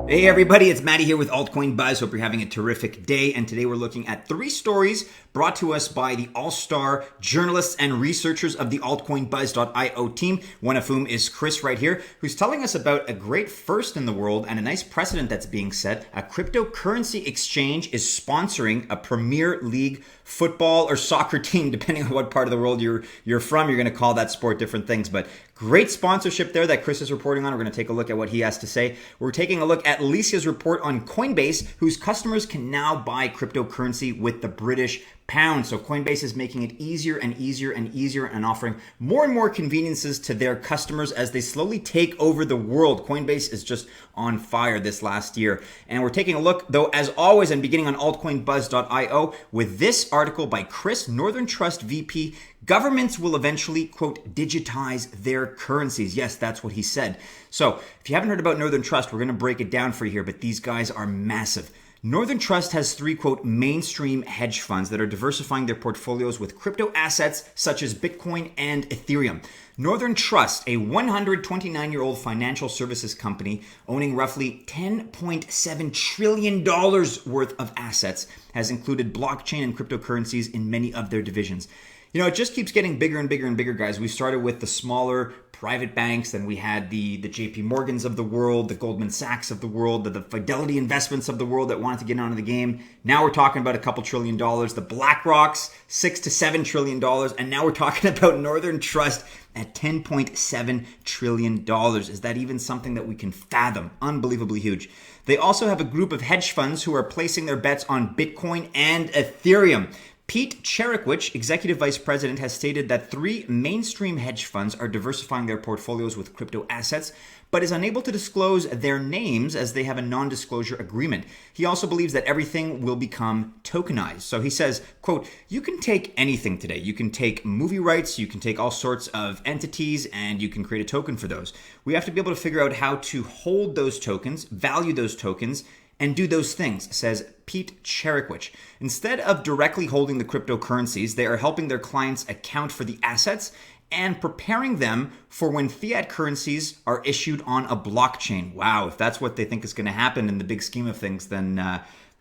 Hey everybody, it's Maddie here with Altcoin Buzz. Hope you're having a terrific day. And today we're looking at 3 stories brought to us by the all-star journalists and researchers of the altcoinbuzz.io team, one of whom is Chris right here, who's telling us about a great first in the world and a nice precedent that's being set. A cryptocurrency exchange is sponsoring a Premier League football or soccer team, depending on what part of the world you're from. You're going to call that sport different things, but great sponsorship there that Chris is reporting on. We're going to take a look at what he has to say. We're taking a look at Alicia's report on Coinbase, whose customers can now buy cryptocurrency with the British pound. So Coinbase is making it easier and easier and easier and offering more and more conveniences to their customers as they slowly take over the world. Coinbase is just on fire this last year. And we're taking a look, though, as always, and beginning on altcoinbuzz.io with this article by Chris, Northern Trust VP. Governments will eventually, quote, digitize their currencies. Yes, that's what he said. So if you haven't heard about Northern Trust, we're going to break it down for you here, but these guys are massive. Northern Trust has 3, quote, mainstream hedge funds that are diversifying their portfolios with crypto assets such as Bitcoin and Ethereum. Northern Trust, a 129-year-old financial services company owning roughly $10.7 trillion worth of assets, has included blockchain and cryptocurrencies in many of their divisions. You know, it just keeps getting bigger and bigger and bigger, guys. We started with the smaller private banks, then we had the JP Morgans of the world, the Goldman Sachs of the world, the Fidelity Investments of the world that wanted to get onto the game. Now we're talking about a couple $1 trillion. The BlackRocks, $6 to $7 trillion. And now we're talking about Northern Trust at $10.7 trillion. Is that even something that we can fathom? Unbelievably huge. They also have a group of hedge funds who are placing their bets on Bitcoin and Ethereum. Pete Cherecwich, executive vice president, has stated that 3 mainstream hedge funds are diversifying their portfolios with crypto assets, but is unable to disclose their names as they have a non-disclosure agreement. He also believes that everything will become tokenized. So he says, quote, you can take anything today. You can take movie rights, you can take all sorts of entities, and you can create a token for those. We have to be able to figure out how to hold those tokens, value those tokens, and do those things, says Pete Cherecwich. Instead of directly holding the cryptocurrencies, they are helping their clients account for the assets and preparing them for when fiat currencies are issued on a blockchain. Wow, if that's what they think is going to happen in the big scheme of things, then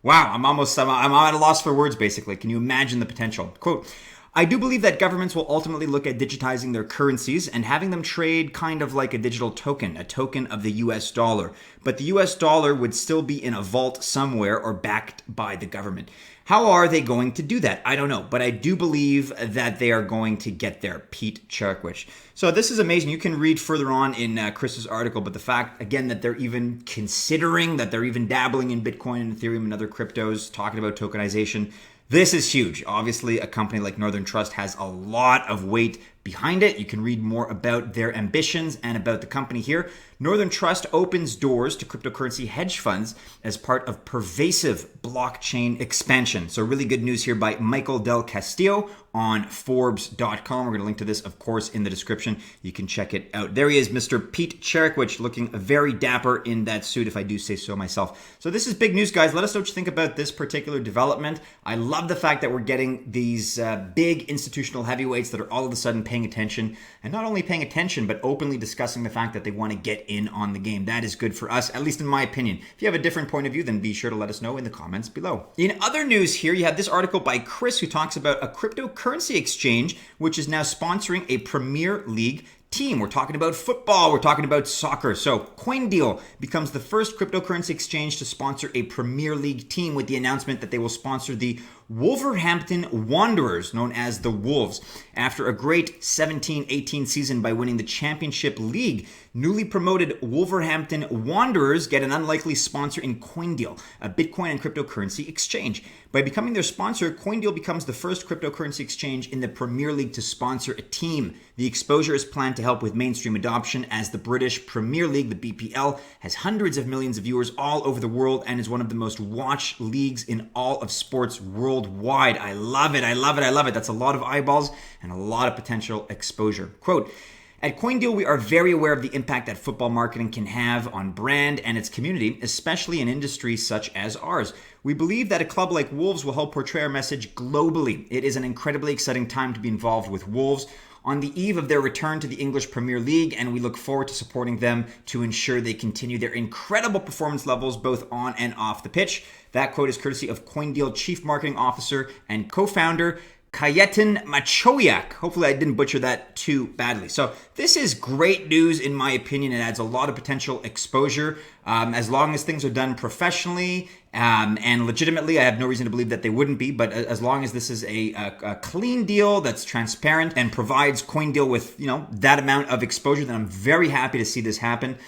wow, I'm at a loss for words, basically. Can you imagine the potential? Quote, I do believe that governments will ultimately look at digitizing their currencies and having them trade kind of like a digital token, a token of the US dollar. But the US dollar would still be in a vault somewhere or backed by the government. How are they going to do that? I don't know, but I do believe that they are going to get there. Pete Cherecwich. So this is amazing. You can read further on in Chris's article, but the fact, again, that they're even considering, that they're even dabbling in Bitcoin and Ethereum and other cryptos, talking about tokenization, this is huge. Obviously, a company like Northern Trust has a lot of weight behind it. You can read more about their ambitions and about the company here. Northern Trust opens doors to cryptocurrency hedge funds as part of Pervasive blockchain expansion. So really good news here by Michael Del Castillo on Forbes.com. We're going to link to this, of course, in the description. You can check it out. There he is, Mr. Pete Cherecwich, looking very dapper in that suit, if I do say so myself. So this is big news, guys. Let us know what you think about this particular development. I love the fact that we're getting these big institutional heavyweights that are all of a sudden paying attention, and not only paying attention, but openly discussing the fact that they want to get in on the game. That is good for us, at least in my opinion. If you have a different point of view, then be sure to let us know in the comments below. In other news here, you have this article by Chris who talks about a cryptocurrency exchange which is now sponsoring a Premier League team. We're talking about football. We're talking about soccer. So CoinDeal becomes the first cryptocurrency exchange to sponsor a Premier League team with the announcement that they will sponsor the Wolverhampton Wanderers, known as the Wolves. After a great 17-18 season by winning the Championship League, newly promoted Wolverhampton Wanderers get an unlikely sponsor in CoinDeal, a Bitcoin and cryptocurrency exchange. By becoming their sponsor, CoinDeal becomes the first cryptocurrency exchange in the Premier League to sponsor a team. The exposure is planned to help with mainstream adoption as the British Premier League, the BPL, has hundreds of millions of viewers all over the world and is one of the most watched leagues in all of sports worldwide. I love it. I love it. I love it. That's a lot of eyeballs and a lot of potential exposure. Quote, at CoinDeal, we are very aware of the impact that football marketing can have on brand and its community, especially in industries such as ours. We believe that a club like Wolves will help portray our message globally. It is an incredibly exciting time to be involved with Wolves. on the eve of their return to the English Premier League, and we look forward to supporting them to ensure they continue their incredible performance levels both on and off the pitch. That quote is courtesy of CoinDeal Chief Marketing Officer and co-founder Kajetan Machowiak. Hopefully I didn't butcher that too badly. So this is great news in my opinion. It adds a lot of potential exposure as long as things are done professionally and legitimately. I have no reason to believe that they wouldn't be, but as long as this is a clean deal that's transparent and provides CoinDeal with that amount of exposure, then I'm very happy to see this happen.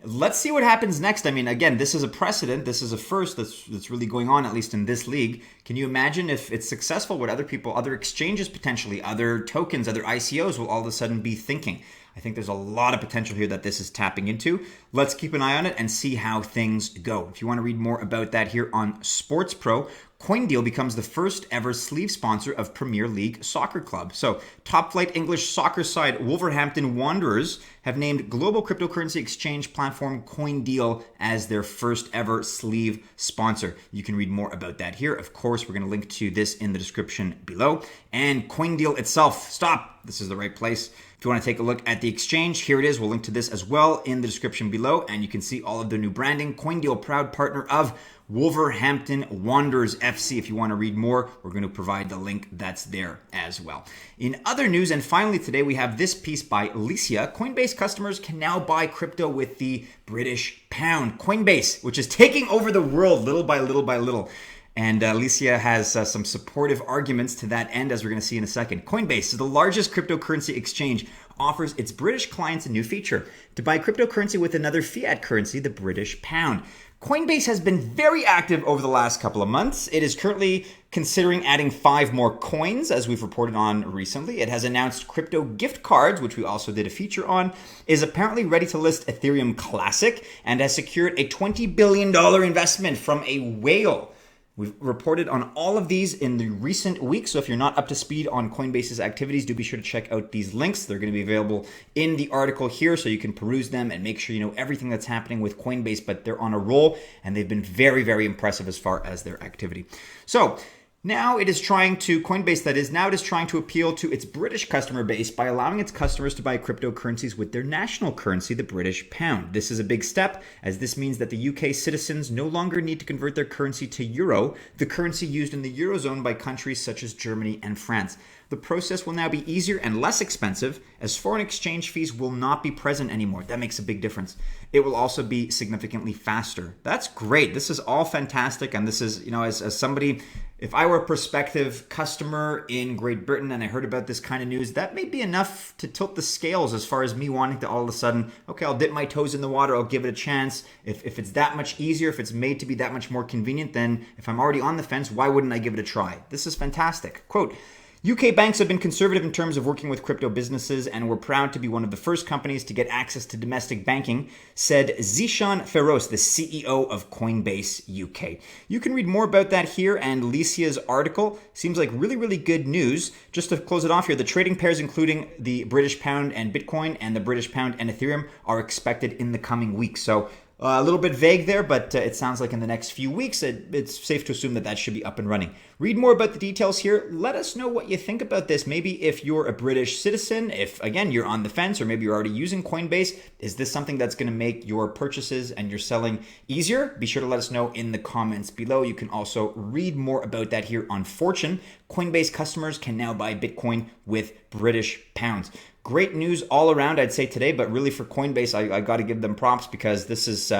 Let's see what happens next. I mean, again, this is a precedent. This is a first that's really going on, at least in this league. Can you imagine if it's successful, what other people, other exchanges potentially, other tokens, other ICOs will all of a sudden be thinking? I think there's a lot of potential here that this is tapping into. Let's keep an eye on it and see how things go. If you want to read more about that here on Sports Pro, CoinDeal becomes the first ever sleeve sponsor of Premier League Soccer Club. So top flight English soccer side Wolverhampton Wanderers have named global cryptocurrency exchange platform CoinDeal as their first ever sleeve sponsor. You can read more about that here. Of course, we're going to link to this in the description below. And CoinDeal itself, stop. This is the right place. If you want to take a look at the exchange, here it is. We'll link to this as well in the description below, and you can see all of their new branding. CoinDeal, proud partner of Wolverhampton Wanderers FC. If you want to read more, we're going to provide the link that's there as well. In other news, and finally today, we have this piece by Alicia. Coinbase customers can now buy crypto with the British pound. Coinbase, which is taking over the world little by little by little. And Alicia has some supportive arguments to that end, as we're going to see in a second. Coinbase is the largest cryptocurrency exchange, offers its British clients a new feature to buy cryptocurrency with another fiat currency, the British pound. Coinbase has been very active over the last couple of months. It is currently considering adding 5 more coins, as we've reported on recently. It has announced crypto gift cards, which we also did a feature on, is apparently ready to list Ethereum Classic, and has secured a $20 billion investment from a whale. We've reported on all of these in the recent weeks, so if you're not up to speed on Coinbase's activities, do be sure to check out these links. They're going to be available in the article here, so you can peruse them and make sure you know everything that's happening with Coinbase, but they're on a roll, and they've been very, very impressive as far as their activity. So now it is trying to, Coinbase that is, now it is trying to appeal to its British customer base by allowing its customers to buy cryptocurrencies with their national currency, the British pound. This is a big step, as this means that the UK citizens no longer need to convert their currency to euro, the currency used in the Eurozone by countries such as Germany and France. The process will now be easier and less expensive, as foreign exchange fees will not be present anymore. That makes a big difference. It will also be significantly faster. That's great. This is all fantastic. And this is, as somebody, if I were a prospective customer in Great Britain and I heard about this kind of news, that may be enough to tilt the scales as far as me wanting to all of a sudden, okay, I'll dip my toes in the water, I'll give it a chance. If it's that much easier, if it's made to be that much more convenient, then if I'm already on the fence, why wouldn't I give it a try? This is fantastic. Quote, UK banks have been conservative in terms of working with crypto businesses, and we're proud to be one of the first companies to get access to domestic banking, said Zishan Feroz, the CEO of Coinbase UK. You can read more about that here, and Alicia's article seems like really, really good news. Just to close it off here, the trading pairs including the British pound and Bitcoin and the British pound and Ethereum are expected in the coming weeks. So a little bit vague there, but it sounds like in the next few weeks, it's safe to assume that that should be up and running. Read more about the details here. Let us know what you think about this. Maybe if you're a British citizen, if, again, you're on the fence, or maybe you're already using Coinbase, is this something that's going to make your purchases and your selling easier? Be sure to let us know in the comments below. You can also read more about that here on Fortune. Coinbase customers can now buy Bitcoin with British pounds. Great news all around, I'd say today, but really for Coinbase, I got to give them props, because this is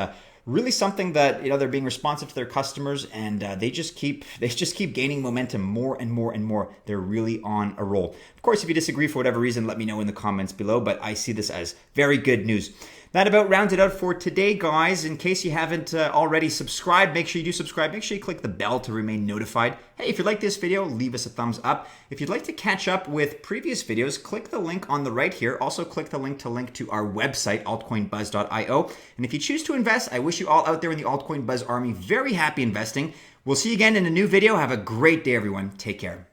really something that they're being responsive to their customers, and they just keep gaining momentum more and more and more. They're really on a roll. Of course, if you disagree for whatever reason, let me know in the comments below, but I see this as very good news. That about rounds it out for today, guys. In case you haven't already subscribed, make sure you do subscribe. Make sure you click the bell to remain notified. Hey, if you like this video, leave us a thumbs up. If you'd like to catch up with previous videos, click the link on the right here. Also, click the link to our website, altcoinbuzz.io. And if you choose to invest, I wish you all out there in the Altcoin Buzz army very happy investing. We'll see you again in a new video. Have a great day, everyone. Take care.